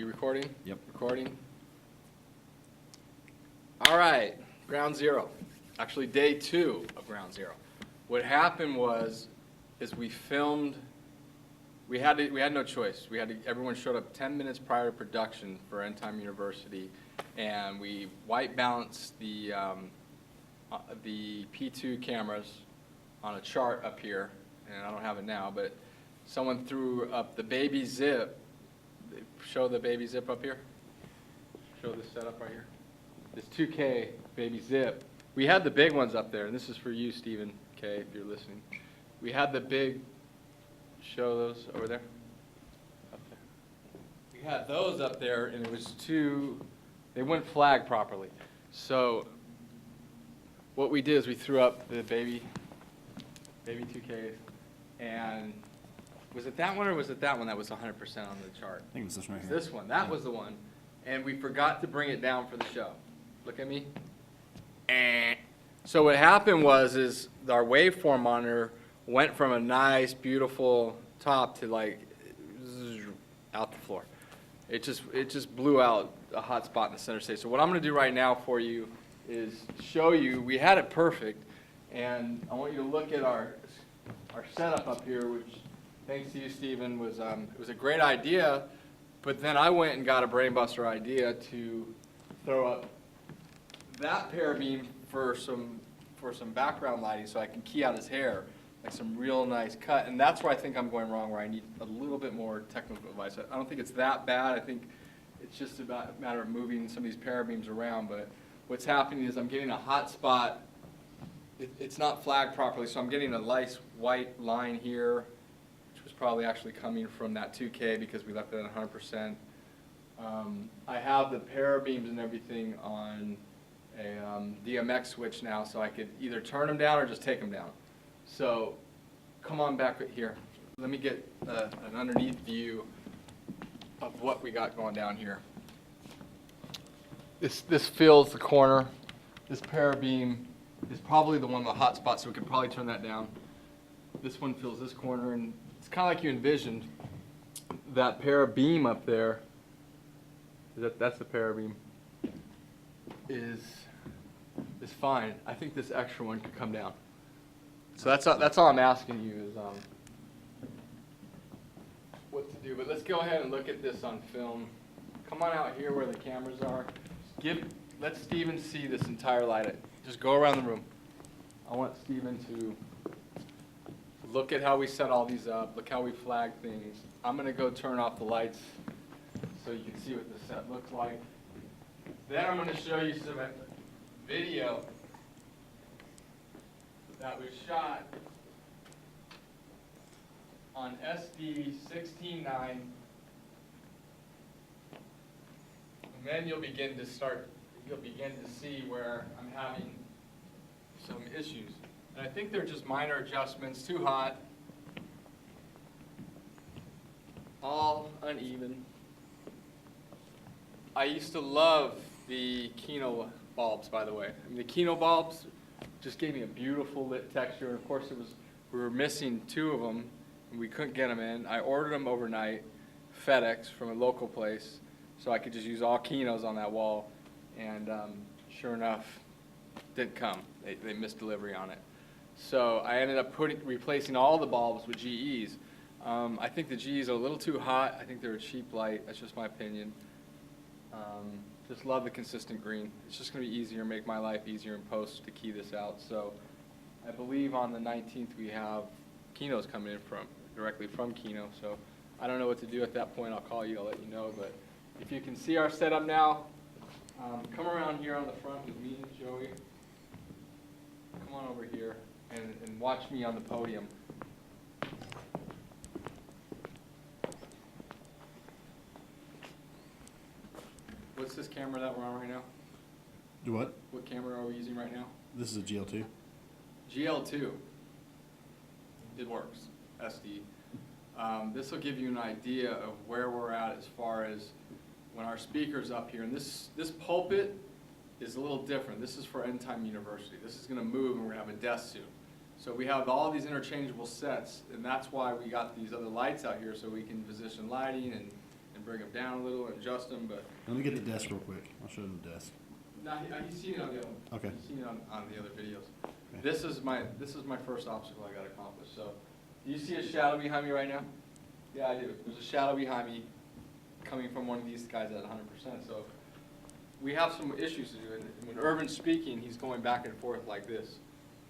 you recording? Yep. Recording. All right, ground zero. Actually, day 2 of ground zero. What happened is we filmed. We had no choice. Everyone showed up 10 minutes prior to production for End Time University, and we white balanced the P2 cameras on a chart up here, and I don't have it now, but someone threw up the baby zip. Show the baby zip up here. Show this setup right here. This 2K baby zip. We had the big ones up there, and this is for you, Stephen K, if you're listening. We had the big, show those over there. Up there. We had those up there, and it was they wouldn't flag properly. So what we did is we threw up the baby 2Ks, and was it that one or was it that one that was 100% on the chart? I think it's this one right here. This one. That was the one. And we forgot to bring it down for the show. Look at me. So what happened is our waveform monitor went from a nice, beautiful top to like out the floor. It just blew out a hot spot in the center stage. So what I'm going to do right now for you is show you. We had it perfect, and I want you to look at our setup up here, which, thanks to you, Stephen, it was a great idea. But then I went and got a brainbuster idea to throw up that parabeam for some background lighting, so I can key out his hair, like some real nice cut. And that's where I think I'm going wrong, where I need a little bit more technical advice. I don't think it's that bad. I think it's just about a matter of moving some of these parabeams around. But what's happening is I'm getting a hot spot. It's not flagged properly, so I'm getting a nice white line here, which was probably actually coming from that 2K because we left it at 100%. I have the parabeams and everything on a DMX switch now, so I could either turn them down or just take them down. So come on back here. Let me get an underneath view of what we got going down here. This fills the corner. This parabeam is probably the one with the hot spot, so we could probably turn that down. This one fills this corner, and it's kind of like you envisioned. That parabeam up there, that's the parabeam, is fine. I think this extra one could come down. So that's all I'm asking you is what to do. But let's go ahead and look at this on film. Come on out here where the cameras are. Let Stephen see this entire light. Just go around the room. I want Stephen to look at how we set all these up. Look how we flag things. I'm going to go turn off the lights so you can see what the set looks like. Then I'm going to show you some video that was shot on SD 16.9, and then you'll begin to see where I'm having some issues. And I think they're just minor adjustments. Too hot, all uneven. I used to love the Kino bulbs, by the way. I mean, the Kino bulbs just gave me a beautiful lit texture. And of course, we were missing 2 of them, and we couldn't get them in. I ordered them overnight, FedEx from a local place, so I could just use all Kinos on that wall. And sure enough, didn't come. They missed delivery on it. So I ended up replacing all the bulbs with GEs. I think the GEs are a little too hot. I think they're a cheap light. That's just my opinion. Just love the consistent green. It's just going to be easier, make my life easier in post to key this out. So I believe on the 19th we have Kinos coming in directly from Kino. So I don't know what to do at that point. I'll call you. I'll let you know. But if you can see our setup now, come around here on the front with me and Joey. Come on over here and watch me on the podium. What's this camera that we're on right now? Do what? What camera are we using right now? This is a GL2. GL2. It works. SD. This will give you an idea of where we're at as far as when our speaker's up here. And this pulpit is a little different. This is for End Time University. This is going to move, and we're going to have a desk soon. So we have all these interchangeable sets, and that's why we got these other lights out here, so we can position lighting and bring them down a little and adjust them, but Let me get the desk real quick. I'll show them the desk. he's seen it on the other. Okay. He's seen it on the other videos. Okay. This is my first obstacle I got to accomplish. So, do you see a shadow behind me right now? Yeah, I do. There's a shadow behind me coming from one of these guys at 100%. So, we have some issues to do. And when Irvin's speaking, he's going back and forth like this.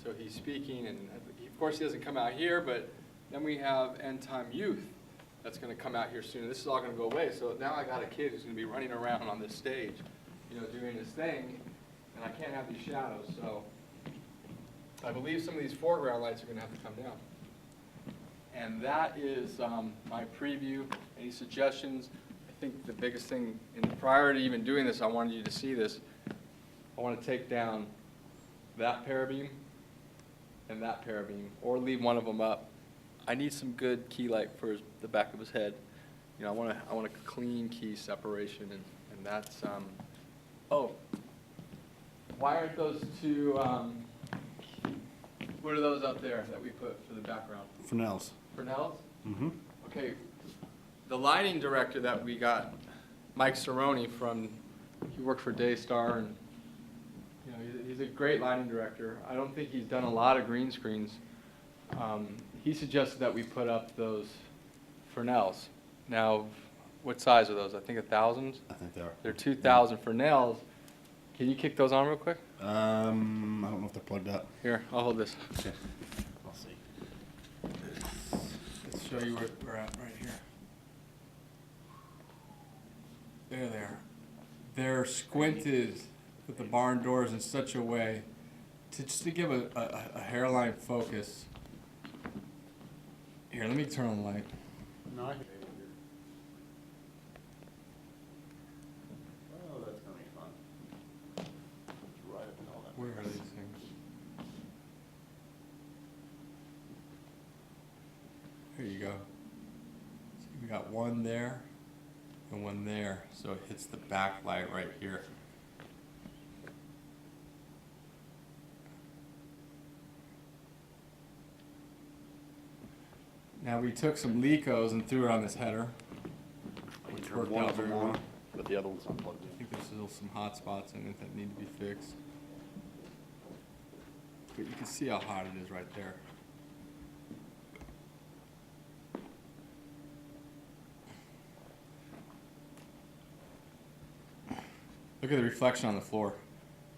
So he's speaking, and of course he doesn't come out here, but then we have End Time Youth that's going to come out here soon. This is all going to go away. So now I got a kid who's going to be running around on this stage, doing his thing, and I can't have these shadows. So I believe some of these foreground lights are going to have to come down. And that is my preview. Any suggestions? I think the biggest thing, prior to even doing this, I wanted you to see this. I want to take down that parabeam and that parabeam, or leave one of them up. I need some good key light for the back of his head. I want a clean key separation, and that's. Oh, why aren't those two? What are those up there that we put for the background? Fresnels. Fresnels? Mm-hmm. Okay. The lighting director that we got, Mike Cerrone he worked for Daystar, and he's a great lighting director. I don't think he's done a lot of green screens. He suggested that we put up those Fresnels. Now, what size are those? I think 1,000? I think they are. They're 2,000 Fresnels. Can you kick those on real quick? I don't know if they're plugged up. Here, I'll hold this. Okay. I'll see. Let's show you where we're at right here. There they are. They're squinted with the barn doors in such a way just to give a hairline focus. Here, let me turn on the light. No, I can. Oh, that's gonna be fun. Right up in all that. Where are these things? Here you go. See, we got one there and one there, so it hits the backlight right here. Now we took some Lecos and threw it on this header, which worked out very well. But the other one's not plugged I think there's still some hot spots in it that need to be fixed. But you can see how hot it is right there. Look at the reflection on the floor.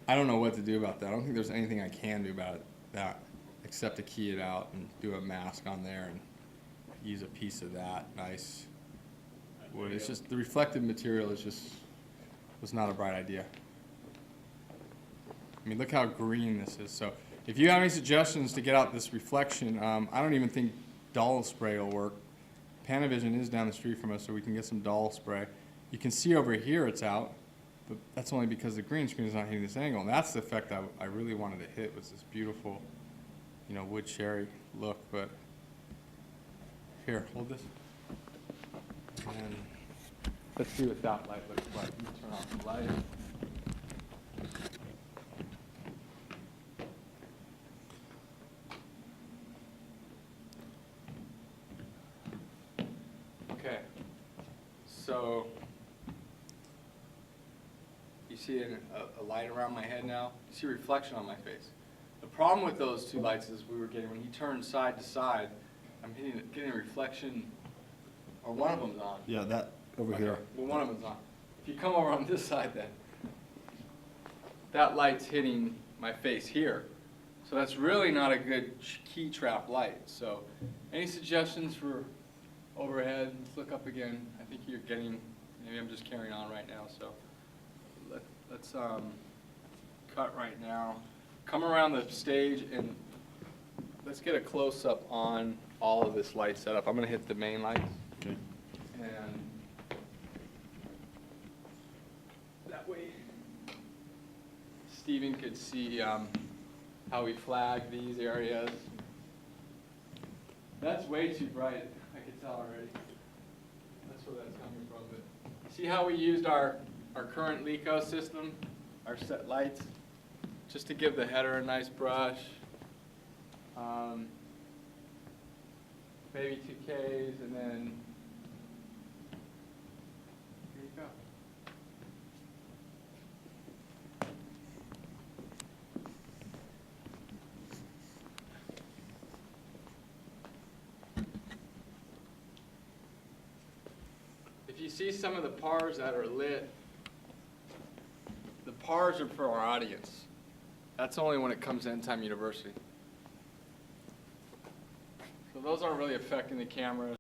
I don't know what to do about that. I don't think there's anything I can do about that except to key it out and do a mask on there and use a piece of that nice wood. It's just the reflective material was not a bright idea. I mean, look how green this is. So if you have any suggestions to get out this reflection, I don't even think dull spray will work. Panavision is down the street from us, so we can get some dull spray. You can see over here it's out, but that's only because the green screen is not hitting this angle. And that's the effect I really wanted to hit, was this beautiful, wood cherry look. But here, hold this. And let's see what that light looks like. Let me turn off the light. Okay, so you see a light around my head now? You see a reflection on my face. The problem with those two lights is when he turns side to side, I'm getting a reflection, or one of them's on. Yeah, that over Okay, here. well, one of them's on. If you come over on this side then, that light's hitting my face here. So that's really not a good key trap light. So any suggestions for overhead? Let's look up again. I think you're getting, maybe I'm just carrying on right now. So let's cut right now. Come around the stage and let's get a close-up on all of this light setup. I'm going to hit the main lights. Okay. And that way Stephen could see how we flag these areas. That's way too bright, I can tell already. That's where that's coming from. But see how we used our current Leco system, our set lights, just to give the header a nice brush. Maybe 2 Ks, and then If you see some of the PARs that are lit, the PARs are for our audience. That's only when it comes to End Time University. So those aren't really affecting the camera.